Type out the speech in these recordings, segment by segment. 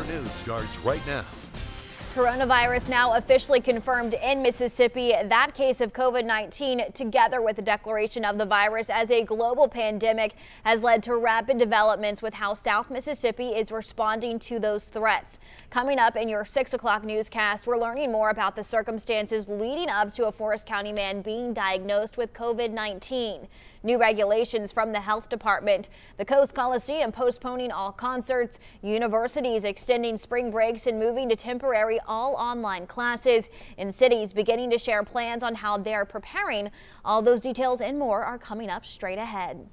4 News starts right now. Coronavirus now officially confirmed in Mississippi. That case of COVID-19, together with the declaration of the virus as a global pandemic, has led to rapid developments with how South Mississippi is responding to those threats. Coming up in your 6 o'clock newscast, we're learning more about the circumstances leading up to a Forest County man being diagnosed with COVID-19. New regulations from the health department, the Coast Coliseum postponing all concerts, universities extending spring breaks and moving to temporary all online classes, and cities beginning to share plans on how they're preparing. All those details and more are coming up straight ahead.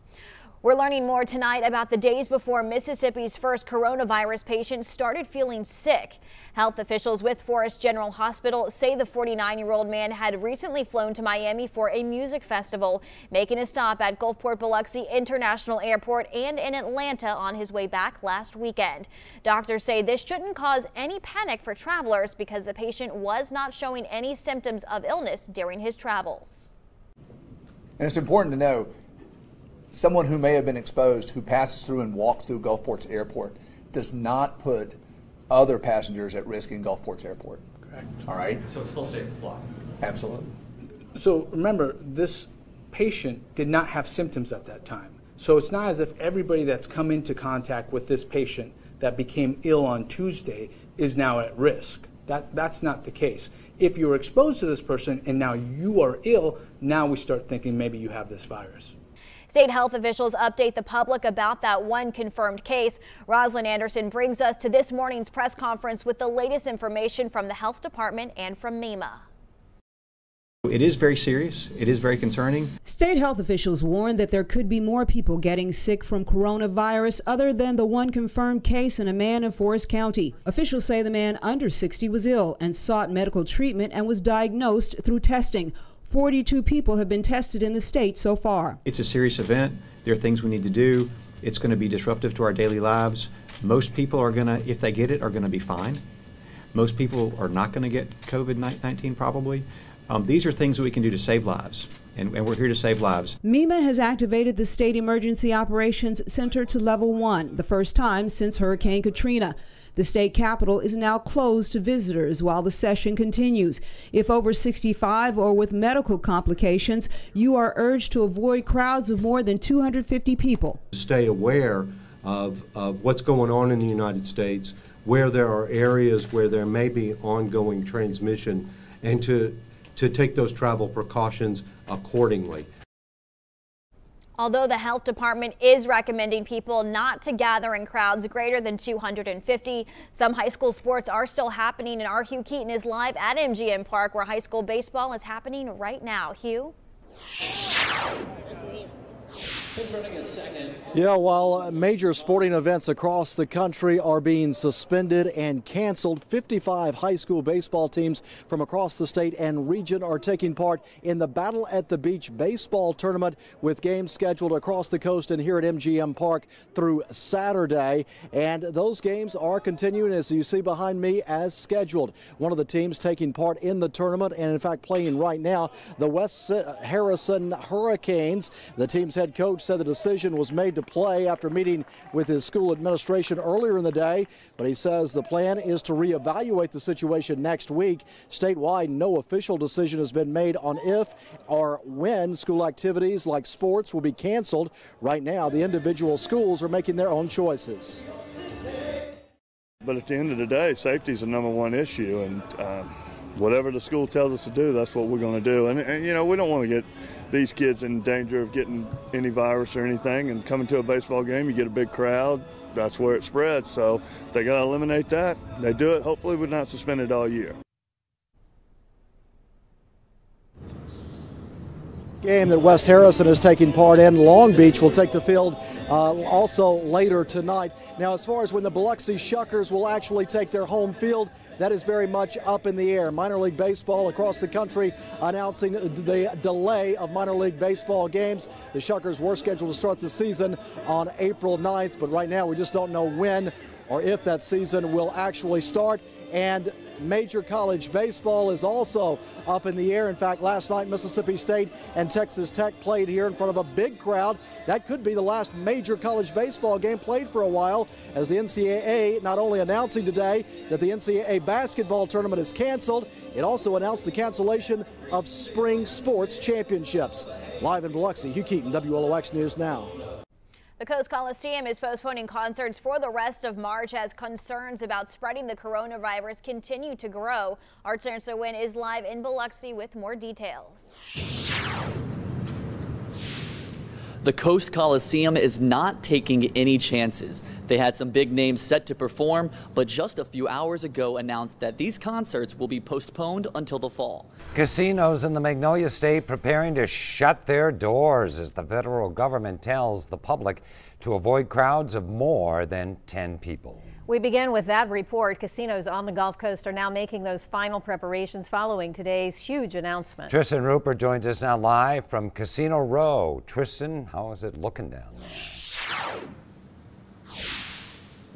We're learning more tonight about the days before Mississippi's first coronavirus patient started feeling sick. Health officials with Forest General Hospital say the 49-year-old man had recently flown to Miami for a music festival, making a stop at Gulfport Biloxi International Airport and in Atlanta on his way back last weekend. Doctors say this shouldn't cause any panic for travelers because the patient was not showing any symptoms of illness during his travels. And it's important to know, someone who may have been exposed who passes through and walks through Gulfport's airport does not put other passengers at risk in Gulfport's airport. Correct. All right? So it's still safe to fly. Absolutely. So remember, this patient did not have symptoms at that time. So it's not as if everybody that's come into contact with this patient that became ill on Tuesday is now at risk. That's not the case. If you're exposed to this person and now you are ill, now we start thinking maybe you have this virus. State health officials update the public about that one confirmed case. Rosalind Anderson brings us to this morning's press conference with the latest information from the health department and from MEMA. It is very serious. It is very concerning. State health officials warn that there could be more people getting sick from coronavirus other than the one confirmed case in a man in Forest County. Officials say the man under 60 was ill and sought medical treatment and was diagnosed through testing. 42 people have been tested in the state so far. It's a serious event. There are things we need to do. It's going to be disruptive to our daily lives. Most people are going to, if they get it, are going to be fine. Most people are not going to get COVID-19 probably. These are things that we can do to save lives, and we're here to save lives. MEMA has activated the State Emergency Operations Center to Level 1, the first time since Hurricane Katrina. The state capitol is now closed to visitors while the session continues. If over 65 or with medical complications, you are urged to avoid crowds of more than 250 people. Stay aware of what's going on in the United States, where there are areas where there may be ongoing transmission, and to take those travel precautions accordingly. Although the health department is recommending people not to gather in crowds greater than 250, some high school sports are still happening, and our Hugh Keaton is live at MGM Park where high school baseball is happening right now. Hugh? Yeah, while major sporting events across the country are being suspended and canceled, 55 high school baseball teams from across the state and region are taking part in the Battle at the Beach baseball tournament, with games scheduled across the coast and here at MGM Park through Saturday. And those games are continuing, as you see behind me, as scheduled. One of the teams taking part in the tournament and in fact playing right now, the West Harrison Hurricanes. The team's head coach said the decision was made to play after meeting with his school administration earlier in the day, but he says the plan is to reevaluate the situation next week. Statewide, no official decision has been made on if or when school activities like sports will be canceled. Right now, the individual schools are making their own choices. But at the end of the day, safety is the number one issue, and whatever the school tells us to do, that's what we're going to do. And you know, we don't want to get these kids in danger of getting any virus or anything. And coming to a baseball game, you get a big crowd, that's where it spreads. So they got to eliminate that. They do it. Hopefully we're not suspended all year. Game that West Harrison is taking part in. Long Beach will take the field also later tonight. Now, as far as when the Biloxi Shuckers will actually take their home field, that is very much up in the air. Minor League Baseball across the country announcing the delay of minor league baseball games. The Shuckers were scheduled to start the season on April 9th, but right now we just don't know when or if that season will actually start. And major college baseball is also up in the air. In fact, last night Mississippi State and Texas Tech played here in front of a big crowd. That could be the last major college baseball game played for a while, as the NCAA not only announcing today that the NCAA basketball tournament is canceled, it also announced the cancellation of spring sports championships. Live in Biloxi, Hugh Keaton, WLOX News Now. The Coast Coliseum is postponing concerts for the rest of March as concerns about spreading the coronavirus continue to grow. Our Chancellor Wynn is live in Biloxi with more details. The Coast Coliseum is not taking any chances. They had some big names set to perform, but just a few hours ago announced that these concerts will be postponed until the fall. Casinos in the Magnolia State preparing to shut their doors as the federal government tells the public to avoid crowds of more than 10 people. We begin with that report. Casinos on the Gulf Coast are now making those final preparations following today's huge announcement. Tristan Rupert joins us now live from Casino Row. Tristan, how is it looking down there?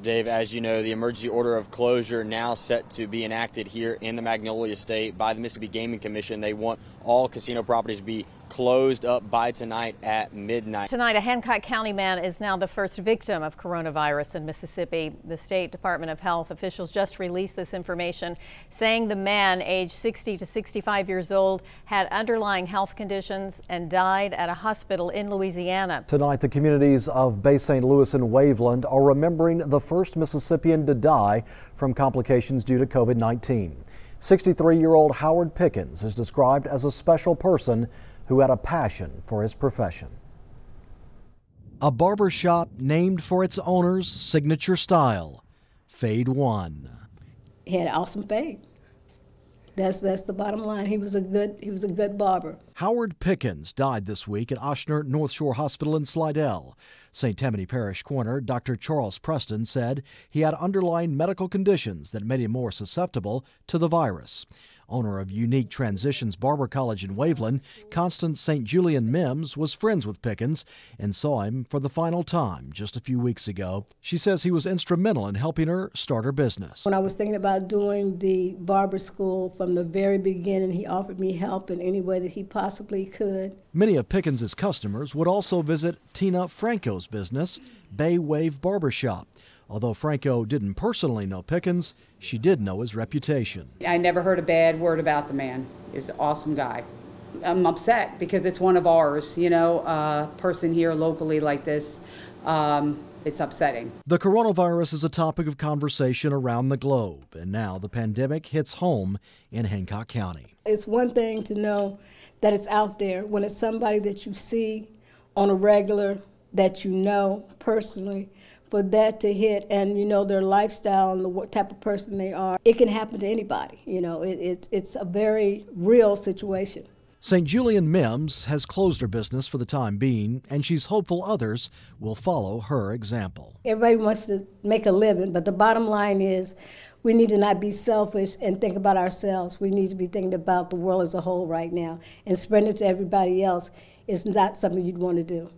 Dave, as you know, the emergency order of closure now set to be enacted here in the Magnolia State by the Mississippi Gaming Commission. They want all casino properties to be closed up by tonight at midnight. Tonight, a Hancock County man is now the first victim of coronavirus in Mississippi. The State Department of Health officials just released this information, saying the man, aged 60 to 65 years old, had underlying health conditions and died at a hospital in Louisiana. Tonight, the communities of Bay St. Louis and Waveland are remembering the first Mississippian to die from complications due to COVID-19. 63-year-old Howard Pickens is described as a special person who had a passion for his profession. A barber shop named for its owner's signature style, Fade One. He had an awesome fade. That's the bottom line. He was a good barber. Howard Pickens died this week at Oshner North Shore Hospital in Slidell. St. Tammany Parish Coroner Dr. Charles Preston said he had underlying medical conditions that made him more susceptible to the virus. Owner of Unique Transitions Barber College in Waveland, Constance St. Julian Mims was friends with Pickens and saw him for the final time just a few weeks ago. She says he was instrumental in helping her start her business. When I was thinking about doing the barber school from the very beginning, he offered me help in any way that he possibly could. Many of Pickens' customers would also visit Tina Franco's business, Bay Wave Barbershop. Although Franco didn't personally know Pickens, she did know his reputation. I never heard a bad word about the man. He's an awesome guy. I'm upset because it's one of ours, you know, a person here locally like this. It's upsetting. The coronavirus is a topic of conversation around the globe, and now the pandemic hits home in Hancock County. It's one thing to know that it's out there when it's somebody that you see on a regular, that you know personally. For that to hit and you know their lifestyle and the type of person they are, it can happen to anybody. You know, it's a very real situation. St. Julian Mims has closed her business for the time being, and she's hopeful others will follow her example. Everybody wants to make a living, but the bottom line is we need to not be selfish and think about ourselves. We need to be thinking about the world as a whole right now, and spreading it to everybody else is not something you'd want to do.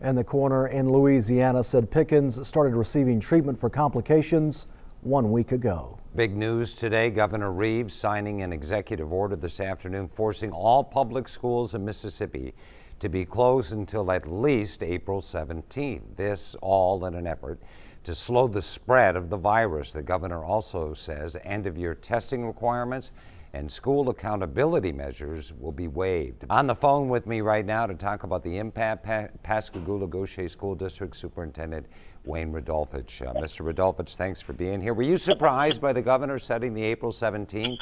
And the coroner in Louisiana said Pickens started receiving treatment for complications 1 week ago. Big news today. Governor Reeves signing an executive order this afternoon forcing all public schools in Mississippi to be closed until at least April 17th. This all in an effort to slow the spread of the virus. The governor also says end-of-year testing requirements and school accountability measures will be waived. On the phone with me right now to talk about the impact, Pascagoula-Gaucher School District Superintendent Wayne Rodolfich. Mr. Rodolfich, thanks for being here. Were you surprised by the governor setting the April 17th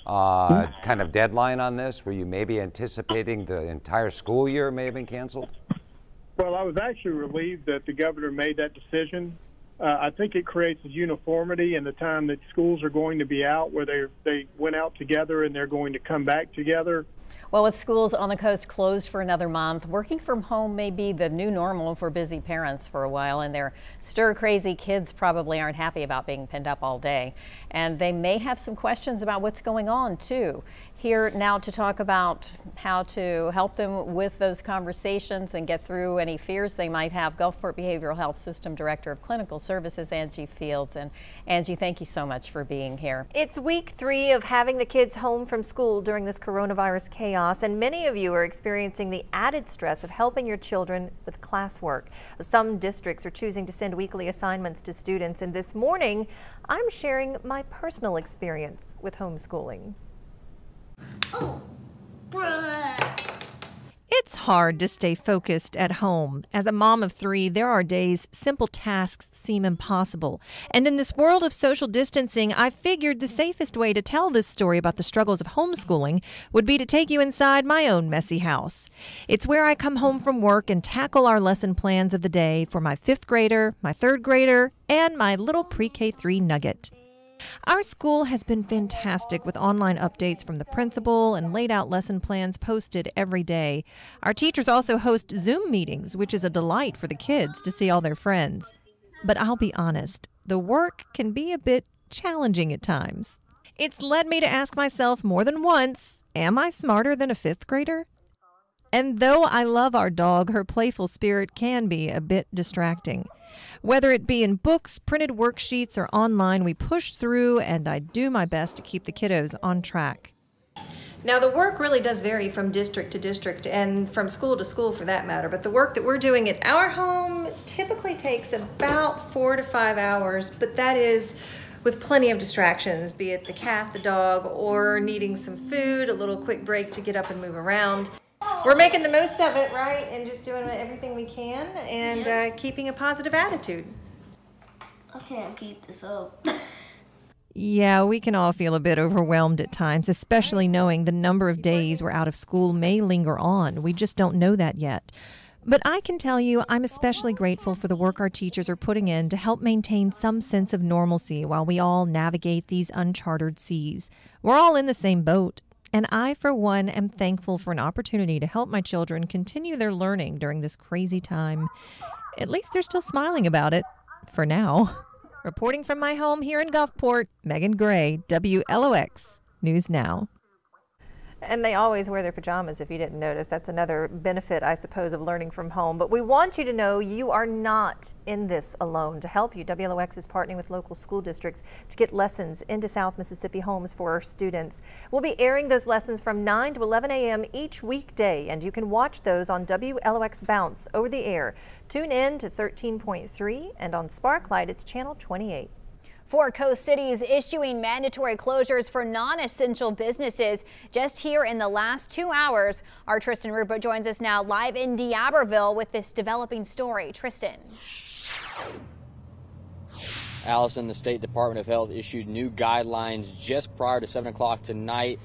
kind of deadline on this? Were you maybe anticipating the entire school year may have been canceled? Well, I was actually relieved that the governor made that decision. I think it creates a uniformity in the time that schools are going to be out, where they went out together and they're going to come back together. Well, with schools on the coast closed for another month, working from home may be the new normal for busy parents for a while, and their stir-crazy kids probably aren't happy about being pinned up all day. And they may have some questions about what's going on, too. Here now to talk about how to help them with those conversations and get through any fears they might have, Gulfport Behavioral Health System Director of Clinical Services, Angie Fields. And Angie, thank you so much for being here. It's week 3 of having the kids home from school during this coronavirus chaos, and many of you are experiencing the added stress of helping your children with classwork. Some districts are choosing to send weekly assignments to students, and this morning I'm sharing my personal experience with homeschooling. It's hard to stay focused at home. As a mom of 3, there are days simple tasks seem impossible. And in this world of social distancing, I figured the safest way to tell this story about the struggles of homeschooling would be to take you inside my own messy house. It's where I come home from work and tackle our lesson plans of the day for my 5th grader, my 3rd grader, and my little pre-K 3 nugget. Our school has been fantastic with online updates from the principal and laid out lesson plans posted every day. Our teachers also host Zoom meetings, which is a delight for the kids to see all their friends. But I'll be honest, the work can be a bit challenging at times. It's led me to ask myself more than once, am I smarter than a 5th grader? And though I love our dog, her playful spirit can be a bit distracting. Whether it be in books, printed worksheets, or online, we push through, and I do my best to keep the kiddos on track. Now, the work really does vary from district to district and from school to school for that matter, but the work that we're doing at our home typically takes about 4 to 5 hours, but that is with plenty of distractions, be it the cat, the dog, or needing some food, a little quick break to get up and move around. We're making the most of it, right? And just doing everything we can and keeping a positive attitude. I can't keep this up. Yeah, we can all feel a bit overwhelmed at times, especially knowing the number of days we're out of school may linger on. We just don't know that yet. But I can tell you I'm especially grateful for the work our teachers are putting in to help maintain some sense of normalcy while we all navigate these uncharted seas. We're all in the same boat. And I, for one, am thankful for an opportunity to help my children continue their learning during this crazy time. At least they're still smiling about it, for now. Reporting from my home here in Gulfport, Megan Gray, WLOX News Now. And they always wear their pajamas, if you didn't notice. That's another benefit, I suppose, of learning from home. But we want you to know you are not in this alone. To help you, WLOX is partnering with local school districts to get lessons into South Mississippi homes for our students. We'll be airing those lessons from 9 to 11 a.m. each weekday, and you can watch those on WLOX Bounce over the air. Tune in to 13.3, and on Sparklight, it's channel 28. 4 coast cities issuing mandatory closures for non-essential businesses just here in the last 2 hours. Our Tristan Rupert joins us now live in D'Iberville with this developing story. Tristan. Allison, the State Department of Health issued new guidelines just prior to 7 o'clock tonight,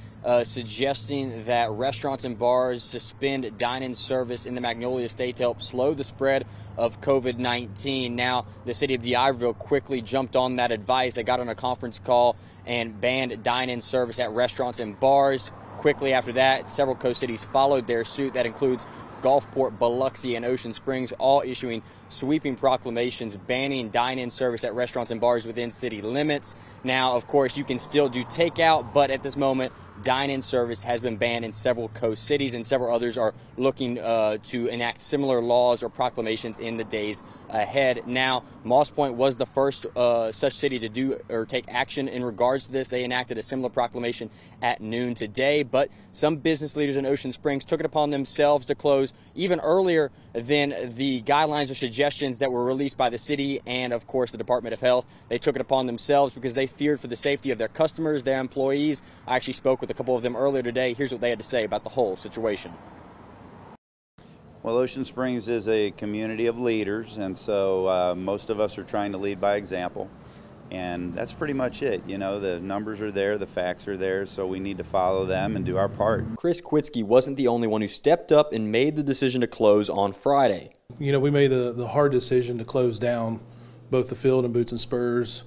suggesting that restaurants and bars suspend dine-in service in the Magnolia State to help slow the spread of COVID-19. Now, the city of D'Iberville quickly jumped on that advice. They got on a conference call and banned dine-in service at restaurants and bars. Quickly after that, several coast cities followed their suit. That includes Gulfport, Biloxi, and Ocean Springs, all issuing sweeping proclamations banning dine-in service at restaurants and bars within city limits. Now, of course, you can still do takeout, but at this moment, dine-in service has been banned in several coast cities, and several others are looking to enact similar laws or proclamations in the days ahead. Now, Moss Point was the first such city to do or take action in regards to this. They enacted a similar proclamation at noon today, but some business leaders in Ocean Springs took it upon themselves to close even earlier than the guidelines or suggestions that were released by the city and, of course, the Department of Health. They took it upon themselves because they feared for the safety of their customers, their employees. I actually spoke with a couple of them earlier today. Here's what they had to say about the whole situation. Well, Ocean Springs is a community of leaders, and so most of us are trying to lead by example. And that's pretty much it. You know, the numbers are there, the facts are there, so we need to follow them and do our part. Chris Kwitsky wasn't the only one who stepped up and made the decision to close on Friday. You know, we made the hard decision to close down both the field and Boots and Spurs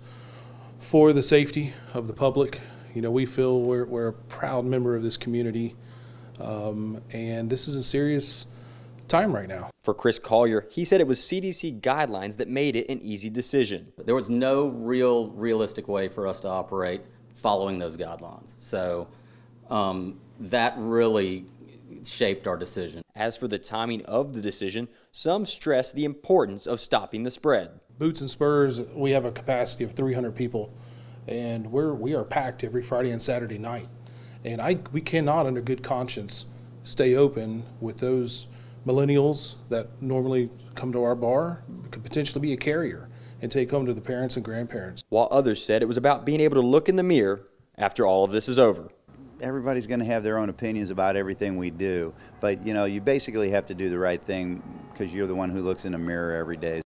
for the safety of the public. You know, we feel we're a proud member of this community, and this is a serious time right now. For Chris Collier, he said it was CDC guidelines that made it an easy decision. There was no realistic way for us to operate following those guidelines. So that really shaped our decision. As for the timing of the decision, some stress the importance of stopping the spread. Boots and Spurs, we have a capacity of 300 people, and we are packed every Friday and Saturday night. And we cannot, under good conscience, stay open with those millennials that normally come to our bar, could potentially be a carrier, and take home to the parents and grandparents. While others said it was about being able to look in the mirror after all of this is over. Everybody's going to have their own opinions about everything we do, but you basically have to do the right thing because you're the one who looks in the mirror every day.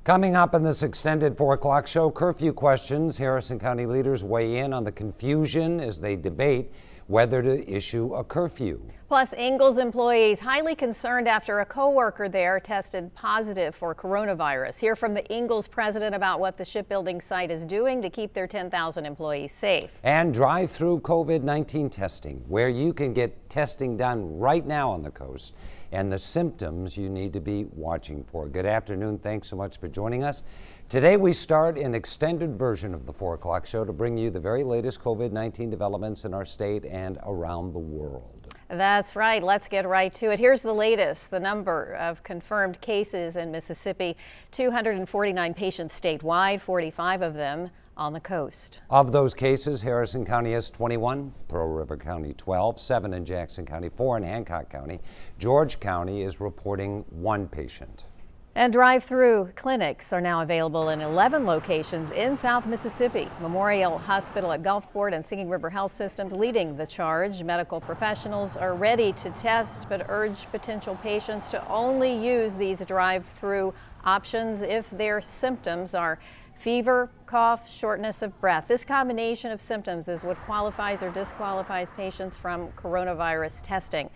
Coming up in this extended 4 o'clock show, curfew questions. Harrison County leaders weigh in on the confusion as they debate whether to issue a curfew. Plus, Ingalls employees highly concerned after a co-worker there tested positive for coronavirus. Hear from the Ingalls president about what the shipbuilding site is doing to keep their 10,000 employees safe. And drive-through COVID-19 testing, where you can get testing done right now on the coast, and the symptoms you need to be watching for. Good afternoon. Thanks so much for joining us. Today we start an extended version of the 4 o'clock show to bring you the very latest COVID-19 developments in our state and around the world. That's right. Let's get right to it. Here's the latest. The number of confirmed cases in Mississippi, 249 patients statewide, 45 of them on the coast. Of those cases, Harrison County has 21, Pearl River County 12, 7 in Jackson County, 4 in Hancock County. George County is reporting 1 patient. And drive-through clinics are now available in 11 locations in South Mississippi. Memorial Hospital at Gulfport and Singing River Health Systems leading the charge. Medical professionals are ready to test, but urge potential patients to only use these drive-through options if their symptoms are fever, cough, shortness of breath. This combination of symptoms is what qualifies or disqualifies patients from coronavirus testing.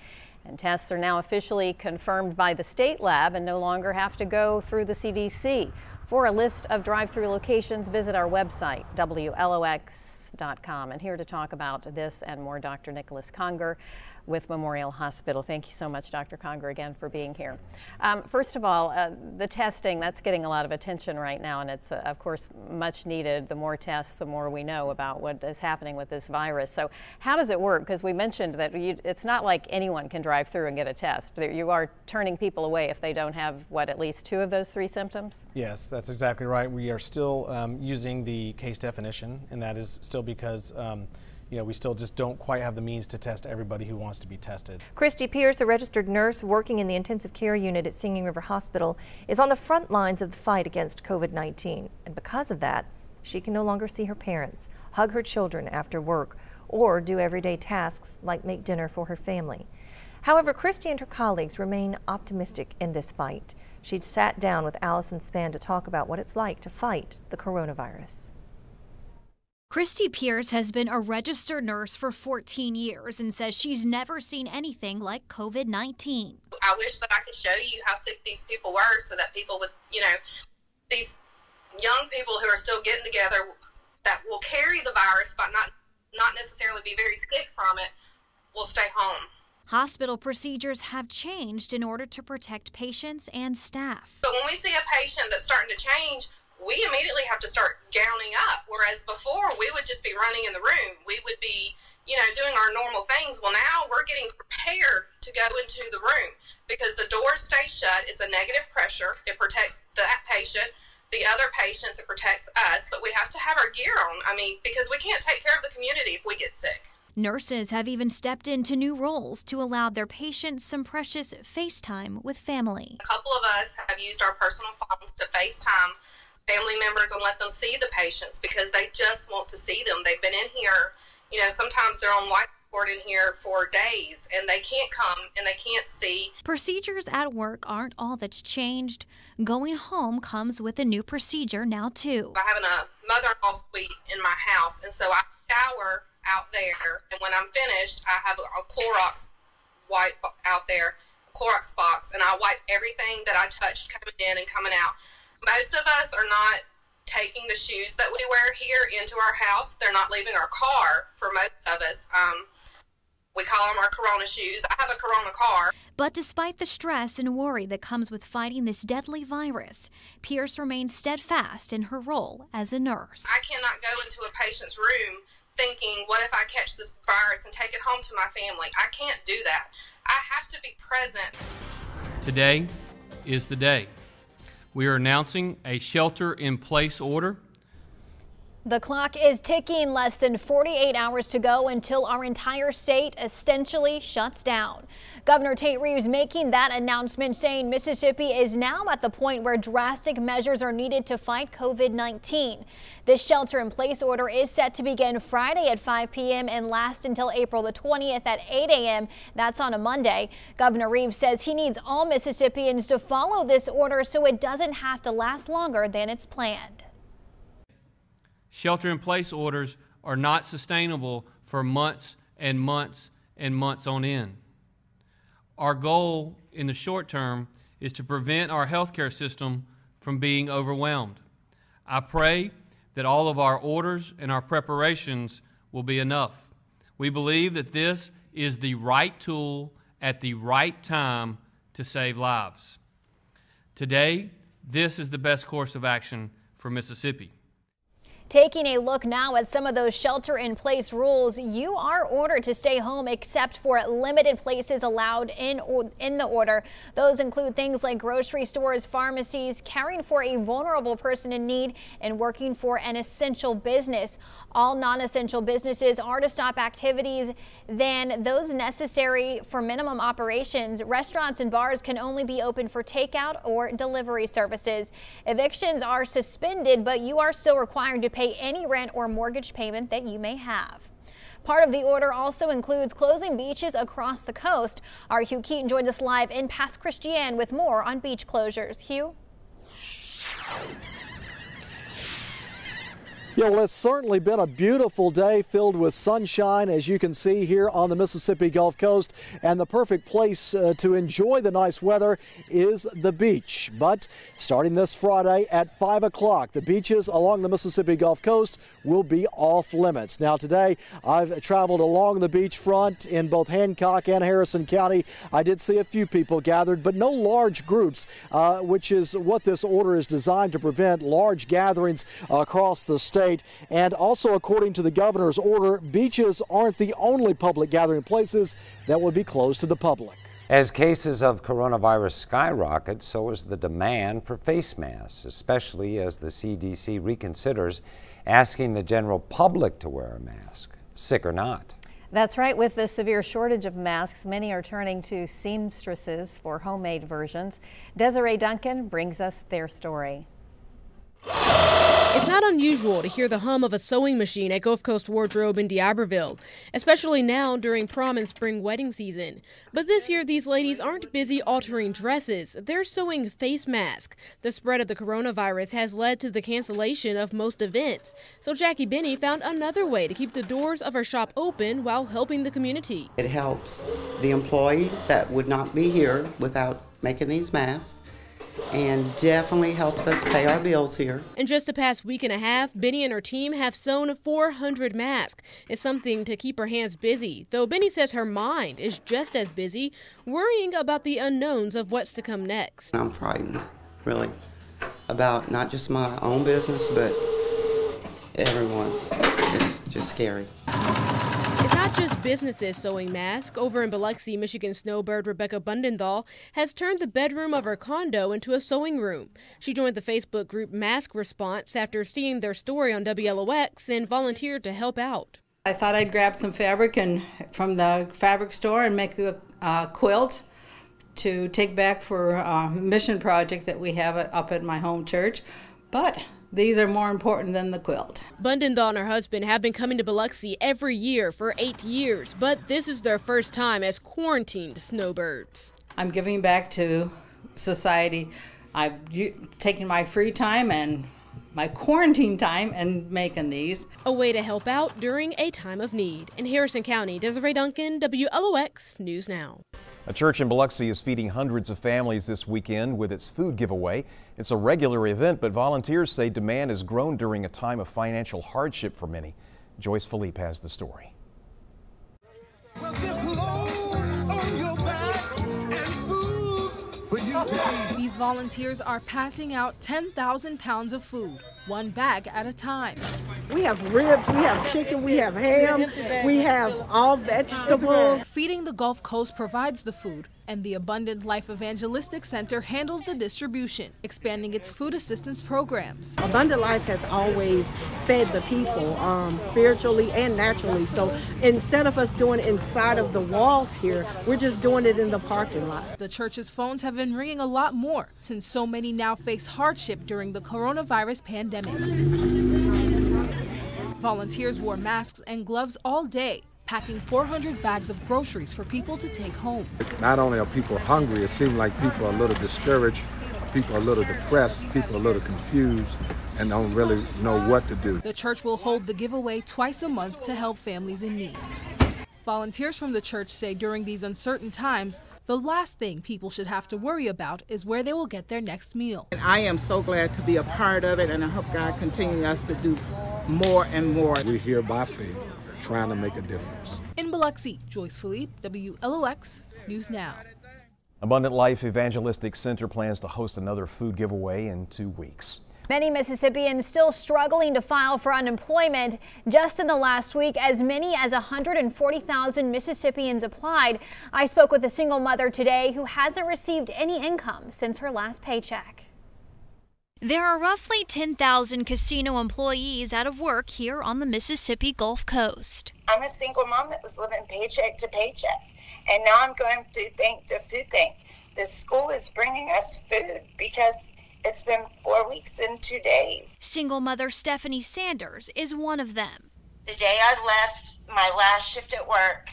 And tests are now officially confirmed by the state lab and no longer have to go through the CDC. For a list of drive-through locations, visit our website, WLOX.com. And here to talk about this and more, Dr. Nicholas Conger with Memorial Hospital. Thank you so much, Dr. Conger, again for being here. First of all, the testing, that's getting a lot of attention right now, and it's, of course, much needed. The more tests, the more we know about what is happening with this virus. So how does it work? Because we mentioned that it's not like anyone can drive through and get a test. You are turning people away if they don't have, what, at least 2 of those 3 symptoms? Yes, that's exactly right. We are still using the case definition, and that is still because we still just don't quite have the means to test everybody who wants to be tested. Christy Pierce, a registered nurse working in the intensive care unit at Singing River Hospital, is on the front lines of the fight against COVID-19. And because of that, she can no longer see her parents, hug her children after work, or do everyday tasks like make dinner for her family. However, Christy and her colleagues remain optimistic in this fight. She sat down with Allison Spann to talk about what it's like to fight the coronavirus. Christy Pierce has been a registered nurse for 14 years and says she's never seen anything like COVID-19. I wish that I could show you how sick these people were so that people would, these young people who are still getting together that will carry the virus but not necessarily be very sick from it will stay home. Hospital procedures have changed in order to protect patients and staff. So when we see a patient that's starting to change, we immediately have to start gowning up, whereas before we would just be running in the room. We would be, doing our normal things. Well, now we're getting prepared to go into the room because the doors stay shut. It's a negative pressure. It protects that patient, the other patients, it protects us, but we have to have our gear on. Because we can't take care of the community if we get sick. Nurses have even stepped into new roles to allow their patients some precious FaceTime with family. A couple of us have used our personal phones to FaceTime family members and let them see the patients because they just want to see them. They've been in here, sometimes they're on whiteboard in here for days and they can't come and they can't see. Procedures at work aren't all that's changed. Going home comes with a new procedure now too. I have a mother-in-law suite in my house, and so I shower out there, and when I'm finished I have a Clorox wipe out there, a Clorox box, and I wipe everything that I touched coming in and coming out. Most of us are not taking the shoes that we wear here into our house. They're not leaving our car for most of us. We call them our Corona shoes. I have a Corona car. But despite the stress and worry that comes with fighting this deadly virus, Pierce remains steadfast in her role as a nurse. I cannot go into a patient's room thinking, what if I catch this virus and take it home to my family? I can't do that. I have to be present. Today is the day. We are announcing a shelter-in-place order. The clock is ticking, less than 48 hours to go until our entire state essentially shuts down. Governor Tate Reeves making that announcement, saying Mississippi is now at the point where drastic measures are needed to fight COVID-19. This shelter-in-place order is set to begin Friday at 5 p.m. and last until April the 20th at 8 a.m. That's on a Monday. Governor Reeves says he needs all Mississippians to follow this order so it doesn't have to last longer than it's planned. Shelter-in-place orders are not sustainable for months and months and months on end. Our goal in the short term is to prevent our healthcare system from being overwhelmed. I pray that all of our orders and our preparations will be enough. We believe that this is the right tool at the right time to save lives. Today, this is the best course of action for Mississippi. Taking a look now at some of those shelter-in-place rules, you are ordered to stay home except for limited places allowed in the order. Those include things like grocery stores, pharmacies, caring for a vulnerable person in need, and working for an essential business. All non-essential businesses are to stop activities than those necessary for minimum operations. Restaurants and bars can only be open for takeout or delivery services. Evictions are suspended, but you are still required to pay any rent or mortgage payment that you may have. Part of the order also includes closing beaches across the coast. Our Hugh Keaton joins us live in Pass Christian with more on beach closures. Hugh? Yeah, well, it's certainly been a beautiful day filled with sunshine, as you can see here on the Mississippi Gulf Coast. And the perfect place to enjoy the nice weather is the beach. But starting this Friday at 5 o'clock, the beaches along the Mississippi Gulf Coast will be off limits. Now, today I've traveled along the beachfront in both Hancock and Harrison County. I did see a few people gathered, but no large groups, which is what this order is designed to prevent, large gatherings across the state. And also, according to the governor's order, beaches aren't the only public gathering places that will be closed to the public. As cases of coronavirus skyrocket, so is the demand for face masks, especially as the CDC reconsiders asking the general public to wear a mask, sick or not. That's right. With the severe shortage of masks, many are turning to seamstresses for homemade versions. Desiree Duncan brings us their story. It's not unusual to hear the hum of a sewing machine at Gulf Coast Wardrobe in D'Iberville, especially now during prom and spring wedding season. But this year, these ladies aren't busy altering dresses. They're sewing face masks. The spread of the coronavirus has led to the cancellation of most events. So Jackie Benny found another way to keep the doors of her shop open while helping the community. It helps the employees that would not be here without making these masks, and definitely helps us pay our bills here. In just the past week and a half, Benny and her team have sewn 400 masks. It's something to keep her hands busy, though Benny says her mind is just as busy, worrying about the unknowns of what's to come next. I'm frightened, really, about not just my own business, but everyone's. It's just scary. It's not just businesses sewing masks. Over in Biloxi, Michigan snowbird Rebecca Bundenthal has turned the bedroom of her condo into a sewing room. She joined the Facebook group Mask Response after seeing their story on WLOX and volunteered to help out. I thought I'd grab some fabric from the fabric store and make a quilt to take back for a mission project that we have up at my home church. But these are more important than the quilt. Bundenthal and her husband have been coming to Biloxi every year for 8 years, but this is their first time as quarantined snowbirds. I'm giving back to society. I've taken my free time and my quarantine time and making these. A way to help out during a time of need. In Harrison County, Desiree Duncan, WLOX News Now. A church in Biloxi is feeding hundreds of families this weekend with its food giveaway. It's a regular event, but volunteers say demand has grown during a time of financial hardship for many. Joyce Philippe has the story. These volunteers are passing out 10,000 pounds of food. one bag at a time. We have ribs, we have chicken, we have ham, we have all vegetables. Feeding the Gulf Coast provides the food, and the Abundant Life Evangelistic Center handles the distribution, expanding its food assistance programs. Abundant Life has always fed the people spiritually and naturally. So instead of us doing it inside of the walls here, we're just doing it in the parking lot. The church's phones have been ringing a lot more since so many now face hardship during the coronavirus pandemic. Volunteers wore masks and gloves all day, packing 400 bags of groceries for people to take home. Not only are people hungry, it seems like people are a little discouraged, people are a little depressed, people are a little confused, and don't really know what to do. The church will hold the giveaway twice a month to help families in need. Volunteers from the church say during these uncertain times, the last thing people should have to worry about is where they will get their next meal. I am so glad to be a part of it, and I hope God continue us to do more and more. We're here by faith, trying to make a difference. In Biloxi, Joyce Philippe, WLOX News Now. Abundant Life Evangelistic Center plans to host another food giveaway in 2 weeks. Many Mississippians still struggling to file for unemployment. Just in the last week, as many as 140,000 Mississippians applied. I spoke with a single mother today who hasn't received any income since her last paycheck. There are roughly 10,000 casino employees out of work here on the Mississippi Gulf Coast. I'm a single mom that was living paycheck to paycheck, and now I'm going food bank to food bank. The school is bringing us food because it's been 4 weeks and 2 days. Single mother Stephanie Sanders is one of them. The day I left my last shift at work,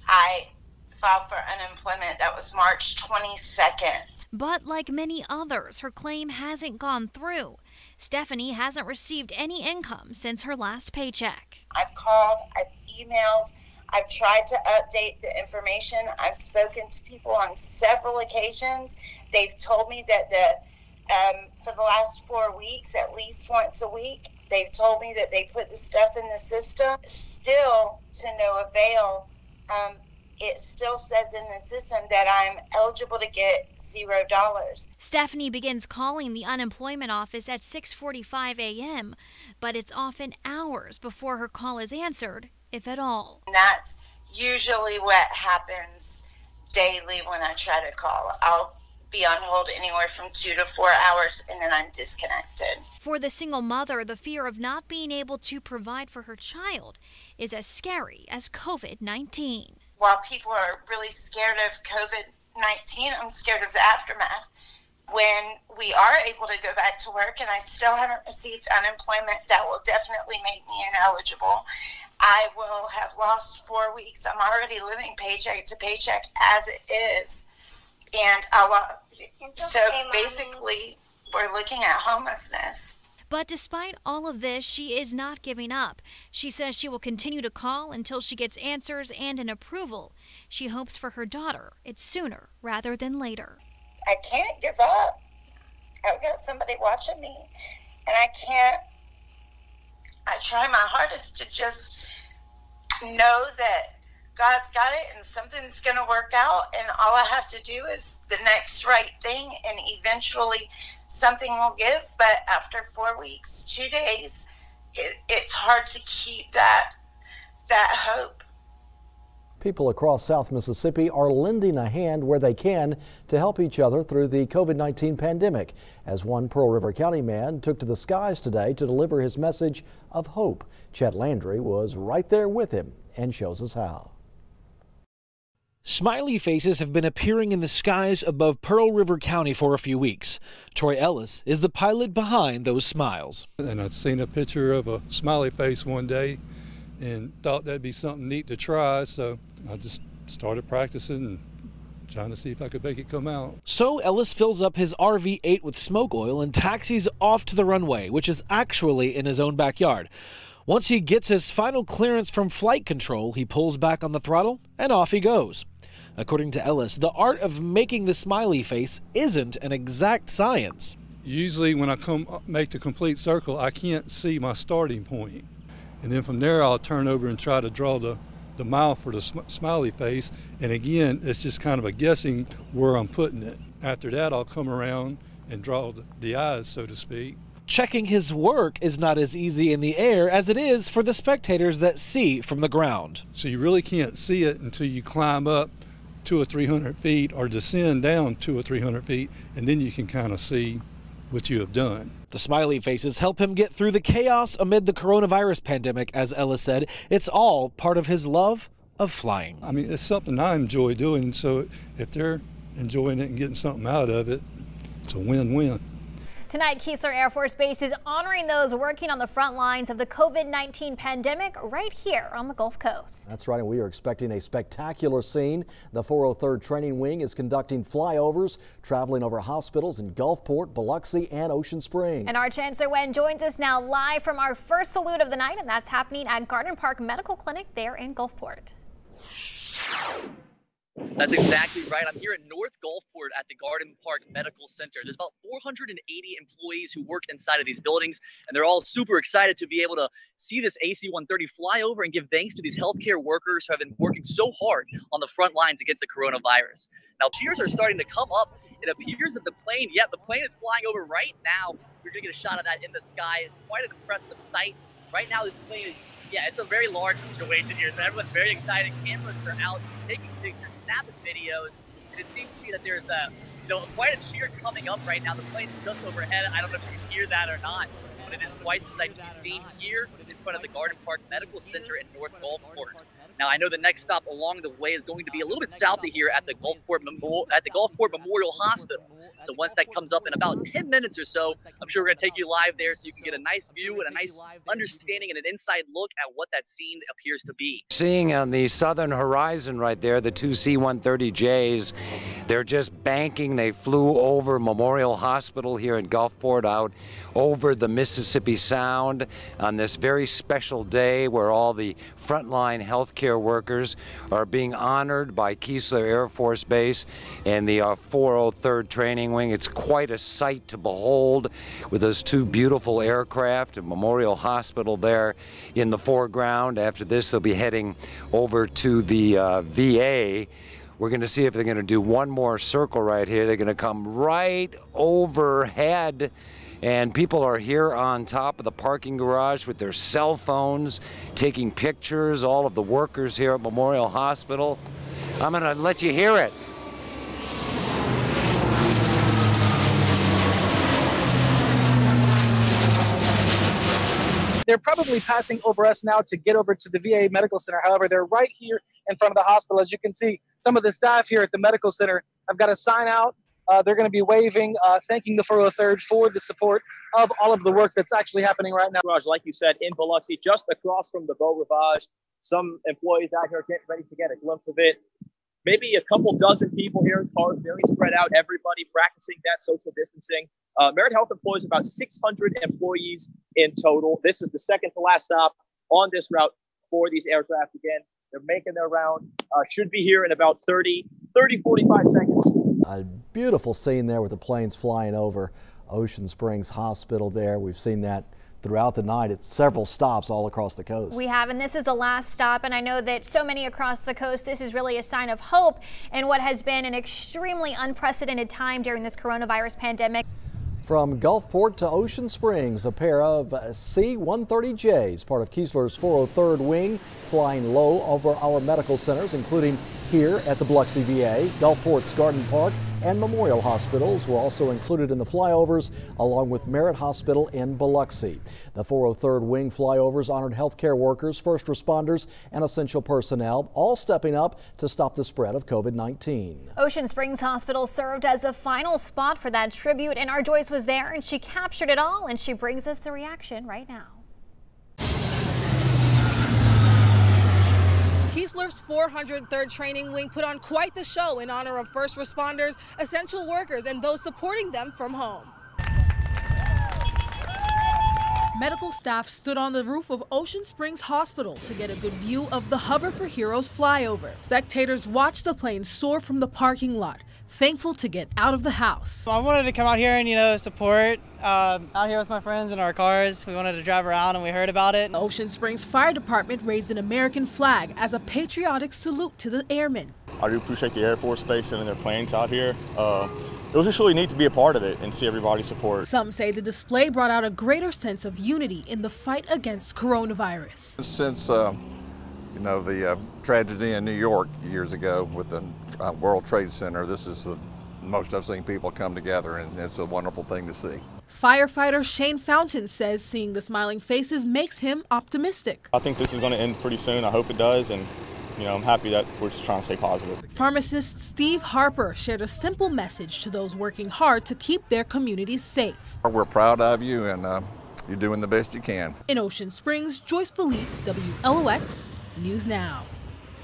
I filed for unemployment. That was March 22nd. But like many others, her claim hasn't gone through. Stephanie hasn't received any income since her last paycheck. I've called, I've emailed, I've tried to update the information. I've spoken to people on several occasions. They've told me that for the last 4 weeks, at least once a week, they've told me that they put the stuff in the system. Still to no avail. It still says in the system that I'm eligible to get $0. Stephanie begins calling the unemployment office at 6:45 a.m., but it's often hours before her call is answered, if at all. And that's usually what happens daily when I try to call. I'll be on hold anywhere from 2 to 4 hours, and then I'm disconnected. For the single mother, the fear of not being able to provide for her child is as scary as COVID-19. While people are really scared of COVID-19, I'm scared of the aftermath. When we are able to go back to work and I still haven't received unemployment, that will definitely make me ineligible. I will have lost 4 weeks. I'm already living paycheck to paycheck as it is. And so basically, we're looking at homelessness. But despite all of this, she is not giving up. She says she will continue to call until she gets answers and an approval. She hopes for her daughter it's sooner rather than later. I can't give up. I've got somebody watching me, and I try my hardest to just know that God's got it and something's going to work out, and all I have to do is the next right thing, and eventually something will give. But after 4 weeks, 2 days, it's hard to keep that hope. People across South Mississippi are lending a hand where they can to help each other through the COVID-19 pandemic, as one Pearl River County man took to the skies today to deliver his message of hope. Chet Landry was right there with him and shows us how. Smiley faces have been appearing in the skies above Pearl River County for a few weeks. Troy Ellis is the pilot behind those smiles. And I'd seen a picture of a smiley face one day and thought that'd be something neat to try, so I just started practicing and trying to see if I could make it come out. So Ellis fills up his RV-8 with smoke oil and taxis off to the runway, which is actually in his own backyard. Once he gets his final clearance from flight control, he pulls back on the throttle and off he goes. According to Ellis, the art of making the smiley face isn't an exact science. Usually when I make the complete circle, I can't see my starting point. And then from there, I'll turn over and try to draw the mouth for the smiley face. And again, it's just kind of a guessing where I'm putting it. After that, I'll come around and draw the eyes, so to speak. checking his work is not as easy in the air as it is for the spectators that see from the ground. So you really can't see it until you climb up 200 or 300 feet or descend down 200 or 300 feet, and then you can kind of see what you have done. The smiley faces help him get through the chaos amid the coronavirus pandemic. As Ellis said, it's all part of his love of flying. I mean, it's something I enjoy doing, so if they're enjoying it and getting something out of it, it's a win-win. Tonight, Keesler Air Force Base is honoring those working on the front lines of the COVID-19 pandemic right here on the Gulf Coast. That's right, and we are expecting a spectacular scene. The 403rd Training Wing is conducting flyovers, traveling over hospitals in Gulfport, Biloxi, and Ocean Springs. And our Chancellor Wen joins us now live from our first salute of the night, and that's happening at Garden Park Medical Clinic there in Gulfport. That's exactly right. I'm here at North Gulfport at the Garden Park Medical Center. There's about 480 employees who work inside of these buildings, and they're all super excited to be able to see this AC-130 fly over and give thanks to these healthcare workers who have been working so hard on the front lines against the coronavirus. Now, cheers are starting to come up. It appears that the plane is flying over right now. We're going to get a shot of that in the sky. It's quite an impressive sight. Right now, this plane is, it's a very large situation here, so everyone's very excited. Cameras are out, taking pictures, snapping videos, and it seems to me that there's quite a cheer coming up right now. The plane's just overhead. I don't know if you can hear that or not, but it is quite the sight to be seen here in front of the Garden Park Medical Center in North Gulfport. Now, I know the next stop along the way is going to be a little bit south of here at the Gulfport Memorial Hospital. So once that comes up in about 10 minutes or so, I'm sure we're going to take you live there so you can get a nice view and a nice understanding and an inside look at what that scene appears to be. Seeing on the southern horizon right there, the two C-130Js, they're just banking. They flew over Memorial Hospital here in Gulfport, out over the Mississippi Sound on this very special day where all the frontline healthcare workers are being honored by Keesler Air Force Base and the 403rd Training Wing. It's quite a sight to behold with those two beautiful aircraft and Memorial Hospital there in the foreground. After this, they'll be heading over to the VA. We're going to see if they're going to do one more circle right here. They're going to come right overhead, and people are here on top of the parking garage with their cell phones, taking pictures, all of the workers here at Memorial Hospital. I'm going to let you hear it. They're probably passing over us now to get over to the VA Medical Center. However, they're right here in front of the hospital. As you can see, some of the staff here at the medical center have got a sign out. They're going to be waving, thanking the 403rd for the support of all of the work that's actually happening right now. Raj, like you said, in Biloxi, just across from the Beau Rivage, some employees out here getting ready to get a glimpse of it. Maybe a couple dozen people here in cars, very spread out, everybody practicing that social distancing. Merit Health employs about 600 employees in total. This is the second to last stop on this route for these aircraft. Again, they're making their round, should be here in about 45 seconds. A beautiful scene there with the planes flying over Ocean Springs Hospital there. We've seen that throughout the night at several stops all across the coast. We have, and this is the last stop, and I know that so many across the coast, this is really a sign of hope in what has been an extremely unprecedented time during this coronavirus pandemic. From Gulfport to Ocean Springs, a pair of C-130Js, part of Keesler's 403rd Wing, flying low over our medical centers, including here at the Biloxi VA. Gulfport's Garden Park and Memorial Hospitals were also included in the flyovers, along with Merritt Hospital in Biloxi. The 403rd Wing flyovers honored healthcare workers, first responders, and essential personnel, all stepping up to stop the spread of COVID-19. Ocean Springs Hospital served as the final spot for that tribute, and our Joyce was there and she captured it all, and she brings us the reaction right now. Keesler's 403rd Training Wing put on quite the show in honor of first responders, essential workers, and those supporting them from home. Medical staff stood on the roof of Ocean Springs Hospital to get a good view of the Hover for Heroes flyover. Spectators watched the plane soar from the parking lot, thankful to get out of the house. I wanted to come out here and, support out here with my friends in our cars. We wanted to drive around and we heard about it. The Ocean Springs Fire Department raised an American flag as a patriotic salute to the airmen. I do appreciate the Air Force Base sending their planes out here. it was just really neat to be a part of it and see everybody's support. Some say the display brought out a greater sense of unity in the fight against coronavirus. Since you know, the tragedy in New York years ago with the World Trade Center, this is the most I've seen people come together, and it's a wonderful thing to see. Firefighter Shane Fountain says seeing the smiling faces makes him optimistic. I think this is going to end pretty soon. I hope it does, and you know, I'm happy that we're just trying to stay positive. Pharmacist Steve Harper shared a simple message to those working hard to keep their communities safe. We're proud of you, and you're doing the best you can. In Ocean Springs, Joyce Philippe, WLOX News Now.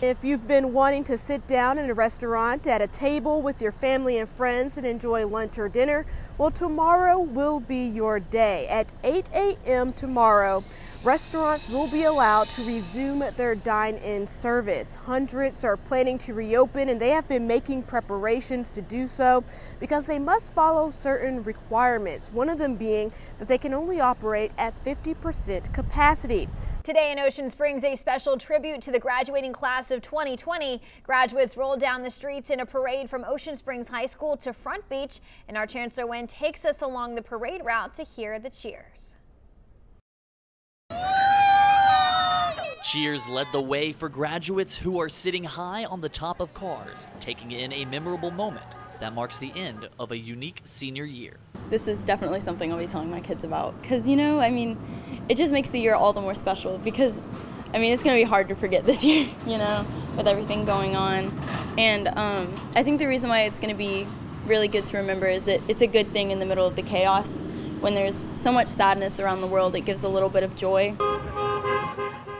If you've been wanting to sit down in a restaurant at a table with your family and friends and enjoy lunch or dinner, well, tomorrow will be your day. At 8 a.m. tomorrow, restaurants will be allowed to resume their dine-in service. Hundreds are planning to reopen, and they have been making preparations to do so because they must follow certain requirements, one of them being that they can only operate at 50% capacity. Today in Ocean Springs, a special tribute to the graduating class of 2020. Graduates rolled down the streets in a parade from Ocean Springs High School to Front Beach, and our Chancellor Nguyen takes us along the parade route to hear the cheers. Cheers led the way for graduates who are sitting high on the top of cars, taking in a memorable moment that marks the end of a unique senior year. This is definitely something I'll be telling my kids about because, you know, I mean, it just makes the year all the more special because, I mean, it's going to be hard to forget this year, you know, with everything going on. And I think the reason why it's going to be really good to remember is that it's a good thing in the middle of the chaos. When there's so much sadness around the world, it gives a little bit of joy.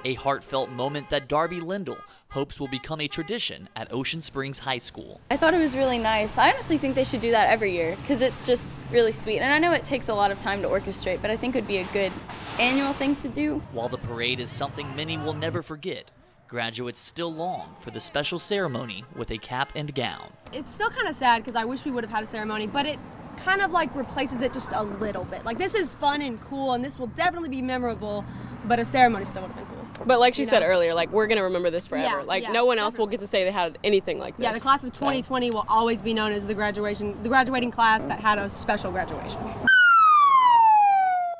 A heartfelt moment that Darby Lindell hopes will become a tradition at Ocean Springs High School. I thought it was really nice. I honestly think they should do that every year because it's just really sweet. And I know it takes a lot of time to orchestrate, but I think it would be a good annual thing to do. While the parade is something many will never forget, graduates still long for the special ceremony with a cap and gown. It's still kind of sad because I wish we would have had a ceremony, but it kind of like replaces it just a little bit. Like, this is fun and cool, and this will definitely be memorable, but a ceremony still would have been cool. But like she said earlier, like, we're going to remember this forever. Yeah, no one else will get to say they had anything like this. Yeah, the class of 2020 will always be known as the graduating class that had a special graduation.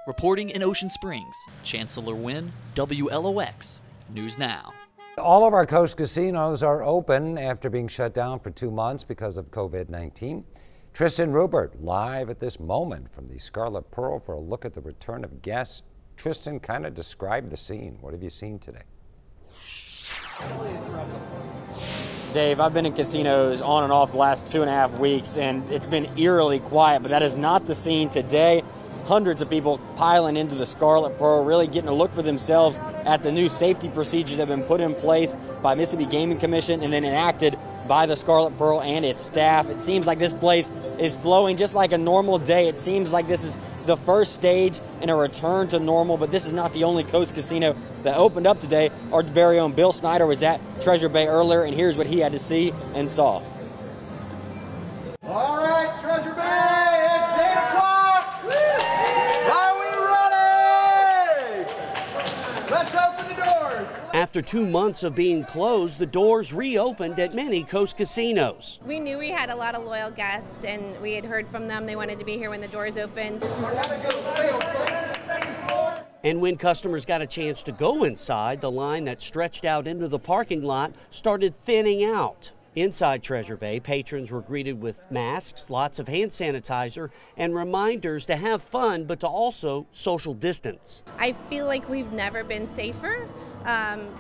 Reporting in Ocean Springs, Chancellor Nguyen, WLOX News Now. All of our coast casinos are open after being shut down for 2 months because of COVID-19. Tristan Rupert live at this moment from the Scarlet Pearl for a look at the return of guests. Tristan, kind of describe the scene. What have you seen today? Dave, I've been in casinos on and off the last 2.5 weeks, and it's been eerily quiet, but that is not the scene today. Hundreds of people piling into the Scarlet Pearl, really getting a look for themselves at the new safety procedures that have been put in place by Mississippi Gaming Commission and then enacted by the Scarlet Pearl and its staff. It seems like this place is flowing just like a normal day. It seems like this is the first stage in a return to normal, but this is not the only Coast Casino that opened up today. Our very own Bill Snyder was at Treasure Bay earlier, and here's what he had to see and saw. All right, Treasure Bay, it's 8 o'clock. Are we ready? Let's open the doors. After 2 months of being closed, the doors reopened at many Coast casinos. We knew we had a lot of loyal guests, and we had heard from them. They wanted to be here when the doors opened. And when customers got a chance to go inside, the line that stretched out into the parking lot started thinning out. Inside Treasure Bay, patrons were greeted with masks, lots of hand sanitizer, and reminders to have fun, but to also social distance. I feel like we've never been safer